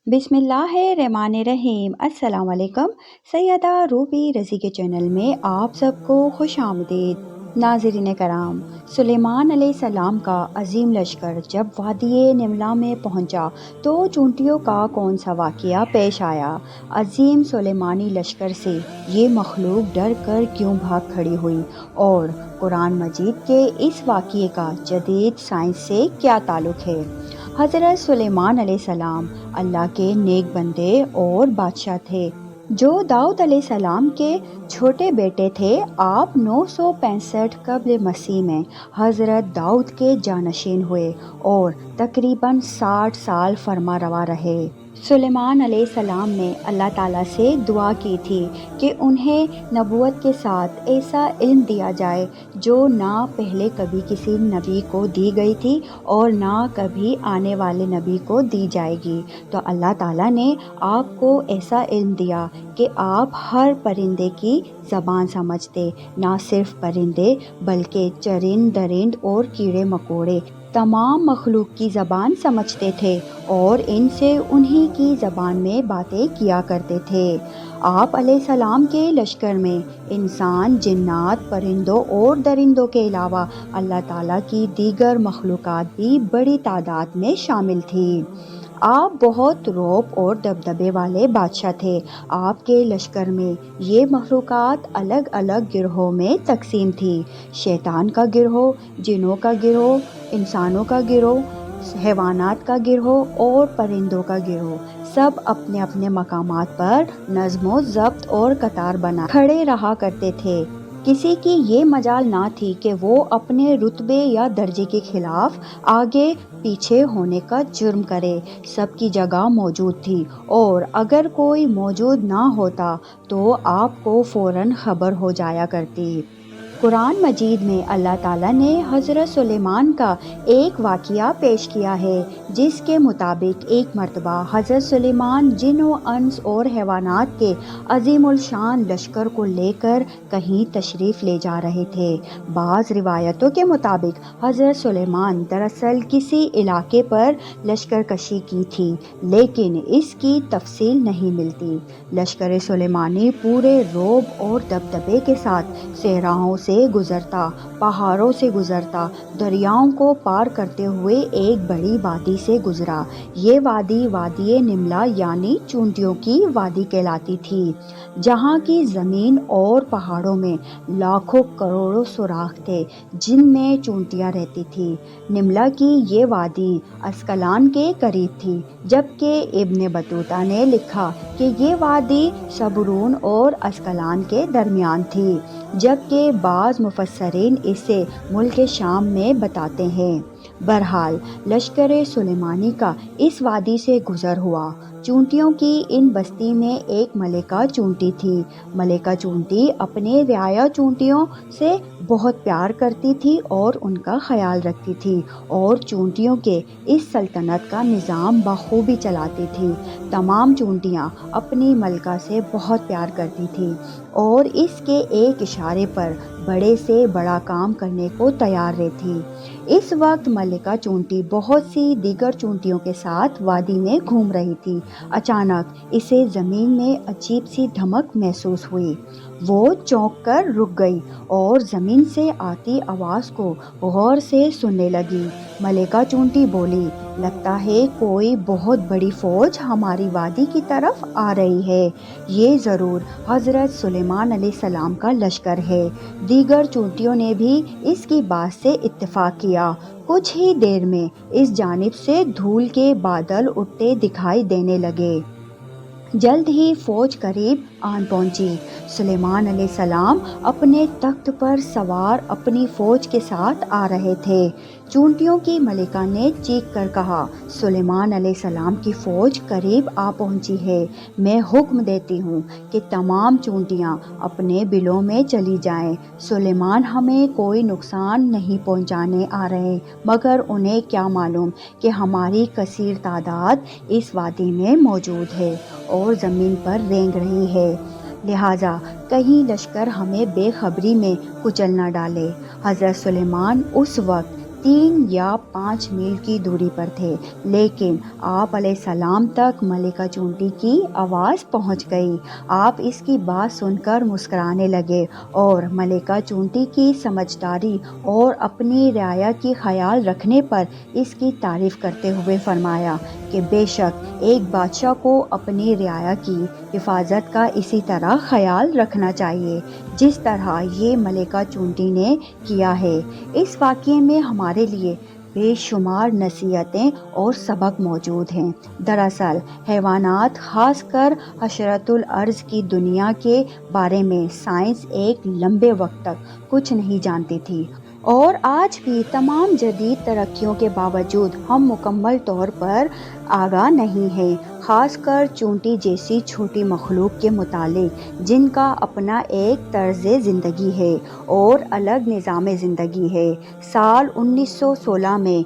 बिस्मिल्लाहिर्रहमानिर्रहीम। अस्सलाम वालेकुम। सैयदा रूबी रज़ी के चैनल में आप सबको खुश आमदीद। नाज़रीन कराम, सुलेमान अलैहिस्सलाम का अजीम लश्कर जब वादी निमला में पहुंचा तो चूंटियों का कौन सा वाक़या पेश आया। अजीम सुलेमानी लश्कर से ये मखलूक डर कर क्यों भाग खड़ी हुई और कुरान मजीद के इस वाक़ये का जदीद साइंस से क्या ताल्लुक़ है। हज़रत सुलेमान अलैहिस्सलाम अल्लाह के नेक बंदे और बादशाह थे जो दाऊद अलैहिस्सलाम के छोटे बेटे थे। आप 965 कब्ल मसीह में हज़रत दाऊद के जानशीन हुए और तकरीबन 60 साल फरमा रवा रहे। सुलेमान अलैहिस्सलाम ने अल्लाह ताला से दुआ की थी कि उन्हें नबूवत के साथ ऐसा इल्म दिया जाए जो ना पहले कभी किसी नबी को दी गई थी और ना कभी आने वाले नबी को दी जाएगी। तो अल्लाह ताला ने आपको ऐसा इल्म दिया कि आप हर परिंदे की ज़बान समझते, ना सिर्फ परिंदे बल्कि चरिंद दरिंद और कीड़े मकोड़े तमाम मखलूक की ज़बान समझते थे और इनसे उन्हीं की ज़बान में बातें किया करते थे। आप अलैहिस्सलाम के लश्कर में इंसान, जिन्नात, परिंदों और दरिंदों के अलावा अल्लाह ताला की दीगर मखलूक़ात भी बड़ी तादाद में शामिल थी। आप बहुत रौब और दबदबे वाले बादशाह थे। आपके लश्कर में ये मखलूक़ात अलग अलग गिरोहों में तकसीम थी। शैतान का गिरोह, जिनों का गिरोह, इंसानों का गिरोह, हैवानात का गिरोह और परिंदों का गिरोह सब अपने अपने मकामात पर नज़्मो ज़ब्त और कतार बना खड़े रहा करते थे। किसी की ये मजाल ना थी कि वो अपने रुतबे या दर्जे के खिलाफ आगे पीछे होने का जुर्म करे। सबकी जगह मौजूद थी और अगर कोई मौजूद ना होता तो आपको फ़ौरन खबर हो जाया करती। कुरान मजीद में अल्लाह ताला ने हज़रत सुलेमान का एक वाक़या पेश किया है जिसके मुताबिक एक मर्तबा हज़रत सुलेमान जिन्नो अंस और हैवानात के अजीमुल शान लश्कर को लेकर कहीं तशरीफ़ ले जा रहे थे। बाज़ रिवायतों के मुताबिक हज़रत सुलेमान दरअसल किसी इलाके पर लश्कर कशी की थी, लेकिन इसकी तफसील नहीं मिलती। लश्कर सुलेमानी पूरे रोब और दबदबे के साथ सहराओं से गुजरता, पहाड़ों से गुजरता, दरियाओं को पार करते हुए एक बड़ी वादी से गुजरा। ये वादी वादी निमला यानी चूंटियों की वादी कहलाती थी, जहाँ की ज़मीन और पहाड़ों में लाखों करोड़ों सुराख थे जिनमें चूंटियाँ रहती थी। निमला की ये वादी अस्कलान के करीब थी, जबकि इब्न बतूता ने लिखा कि ये वादी सबरून और अस्कलान के दरमियान थी, जबकि बाज़ मुफस्सरीन इसे मुल्क शाम में बताते हैं। बहरहाल लश्कर सुलेमानी का इस वादी से गुज़र हुआ। चूंटियों की इन बस्ती में एक मलिका चूंटी थी। मलिका चूंटी अपने रियाया चूंटियों से बहुत प्यार करती थी और उनका ख्याल रखती थी और चूंटियों के इस सल्तनत का निज़ाम बखूबी चलाती थी। तमाम चूंटियाँ अपनी मलिका से बहुत प्यार करती थी और इसके एक इशारे पर बड़े से बड़ा काम करने को तैयार रहती। इस वक्त मलिका चूंटी बहुत सी दीगर चूंटियों के साथ वादी में घूम रही थी। अचानक इसे ज़मीन में अजीब सी धमक महसूस हुई। वो चौंक कर रुक गई और ज़मीन से आती आवाज़ को गौर से सुनने लगी। मलिका चूंटी बोली, लगता है कोई बहुत बड़ी फ़ौज हमारी वादी की तरफ आ रही है। ये ज़रूर हज़रत सुलेमान अलैहिस्सलाम का लश्कर है। दीगर चूंटियों ने भी इसकी बात से इत्तेफाक किया। कुछ ही देर में इस जानिब से धूल के बादल उठते दिखाई देने लगे। जल्द ही फ़ौज करीब आन पहुंची। सुलेमान अलैहिस्सलाम अपने तख्त पर सवार अपनी फ़ौज के साथ आ रहे थे। चूंटियों की मलिका ने चीख कर कहा, सुलेमान अलैहिस्सलाम की फ़ौज करीब आ पहुंची है। मैं हुक्म देती हूँ कि तमाम चूंटियाँ अपने बिलों में चली जाएं। सुलेमान हमें कोई नुकसान नहीं पहुँचाने आ रहे, मगर उन्हें क्या मालूम कि हमारी कसीर तादाद इस वादी में मौजूद है और ज़मीन पर रेंग रही है। लिहाजा कहीं लश्कर हमें बेखबरी में कुचल न डाले। हज़रत सुलेमान उस वक्त 3 یا 5 میل کی دوری پر تھے، لیکن آپ علیہ السلام تک ملکہ چونٹی کی آواز پہنچ گئی۔ آپ اس کی بات سن کر مسکرانے لگے اور ملکہ چونٹی کی سمجھداری اور اپنی رعایا کی خیال رکھنے پر اس کی تعریف کرتے ہوئے فرمایا کہ بے شک ایک بادشاہ کو اپنی رعایا کی حفاظت کا اسی طرح خیال رکھنا چاہیے جس طرح یہ ملکہ چونٹی نے کیا ہے۔ اس واقعے میں ہمارے لیے بے شمار نصیحتیں اور سبق موجود ہیں۔ دراصل حیوانات، خاص کر حشرات الارض کی دنیا کے بارے میں سائنس ایک لمبے وقت تک کچھ نہیں جانتی تھی، اور آج بھی تمام جدید ترقیوں کے باوجود ہم مکمل طور پر آگاہ نہیں ہیں، خاص کر چونٹی جیسی چھوٹی مخلوق کے متعلق جن کا اپنا ایک طرز زندگی ہے اور الگ نظام زندگی ہے۔ سال 1916 میں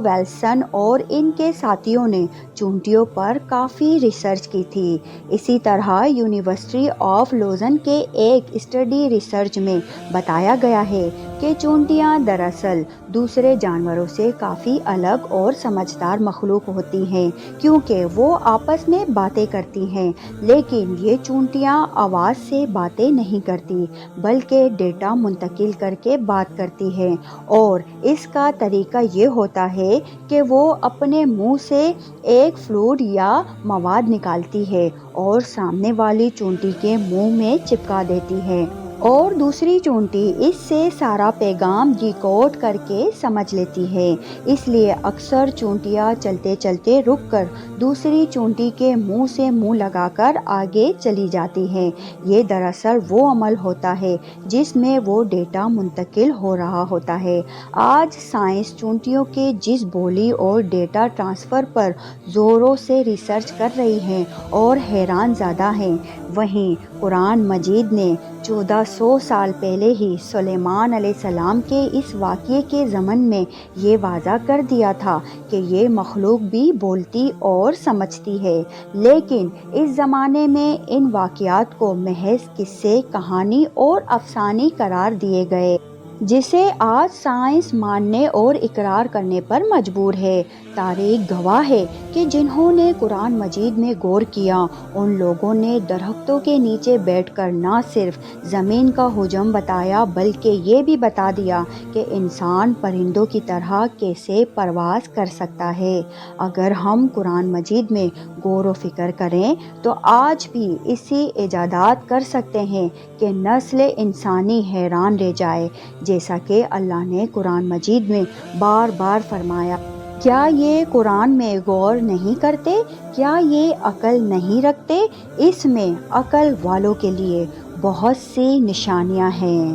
ویلسن اور ان کے ساتھیوں نے چونٹیوں پر کافی ریسرچ کی تھی۔ اسی طرح یونیورسٹی آف لوزن کے ایک اسٹڈی ریسرچ میں بتایا گیا ہے کہ چونٹیاں دراصل دوسرے جانوروں سے کافی الگ اور سمجھدار مخلوق ہوتی ہیں کیونکہ وہ آپس میں باتیں کرتی ہیں، لیکن یہ چونٹیاں آواز سے باتیں نہیں کرتی بلکہ ڈیٹا منتقل کر کے بات کرتی ہیں، اور اس کا طریقہ یہ ہوتا ہے کہ وہ اپنے منہ سے ایک فلوئڈ یا مواد نکالتی ہے اور سامنے والی چونٹی کے منہ میں چپکا دیتی ہے، اور دوسری چونٹی اس سے سارا پیغام ڈیکوڈ کر کے سمجھ لیتی ہے۔ اس لیے اکثر چونٹیاں چلتے چلتے رک کر دوسری چونٹی کے منہ سے منہ لگا کر آگے چلی جاتی ہیں۔ یہ دراصل وہ عمل ہوتا ہے جس میں وہ ڈیٹا منتقل ہو رہا ہوتا ہے۔ آج سائنس چونٹیوں کے جس بولی اور ڈیٹا ٹرانسفر پر زوروں سے ریسرچ کر رہی ہے اور حیران زدہ ہیں، وہیں قرآن مجید نے 1400 سال پہلے ہی سلیمان علیہ السلام کے اس واقعے کے ضمن میں یہ واضح کر دیا تھا کہ یہ مخلوق بھی بولتی اور سمجھتی ہے، لیکن اس زمانے میں ان واقعات کو محض قصے، کہانی اور افسانے قرار دیے گئے جسے آج سائنس ماننے اور اقرار کرنے پر مجبور ہے۔ تاریخ گواہ ہے کہ جنہوں نے قرآن مجید میں غور کیا ان لوگوں نے درختوں کے نیچے بیٹھ کر نہ صرف زمین کا حجم بتایا بلکہ یہ بھی بتا دیا کہ انسان پرندوں کی طرح کیسے پرواز کر سکتا ہے۔ اگر ہم قرآن مجید میں غور و فکر کریں تو آج بھی ایسی ایجادات کر سکتے ہیں کہ نسل انسانی حیران رہ جائے، جیسا کہ اللہ نے قرآن مجید میں بار بار فرمایا، کیا یہ قرآن میں غور نہیں کرتے؟ کیا یہ عقل نہیں رکھتے؟ اس میں عقل والوں کے لیے بہت سی نشانیاں ہیں۔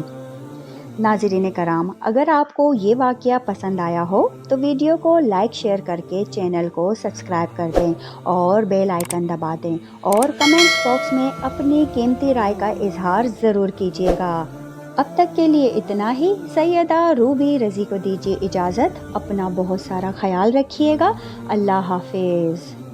ناظرین کرام، اگر آپ کو یہ واقعہ پسند آیا ہو تو ویڈیو کو لائک شیئر کر کے چینل کو سبسکرائب کر دیں اور بیل آئیکن دبا دیں، اور کمنٹس باکس میں اپنی قیمتی رائے کا اظہار ضرور کیجیے گا۔ اب تک کے لیے اتنا ہی۔ سیدہ روبی رضی کو دیجیے اجازت۔ اپنا بہت سارا خیال رکھیے گا۔ اللہ حافظ۔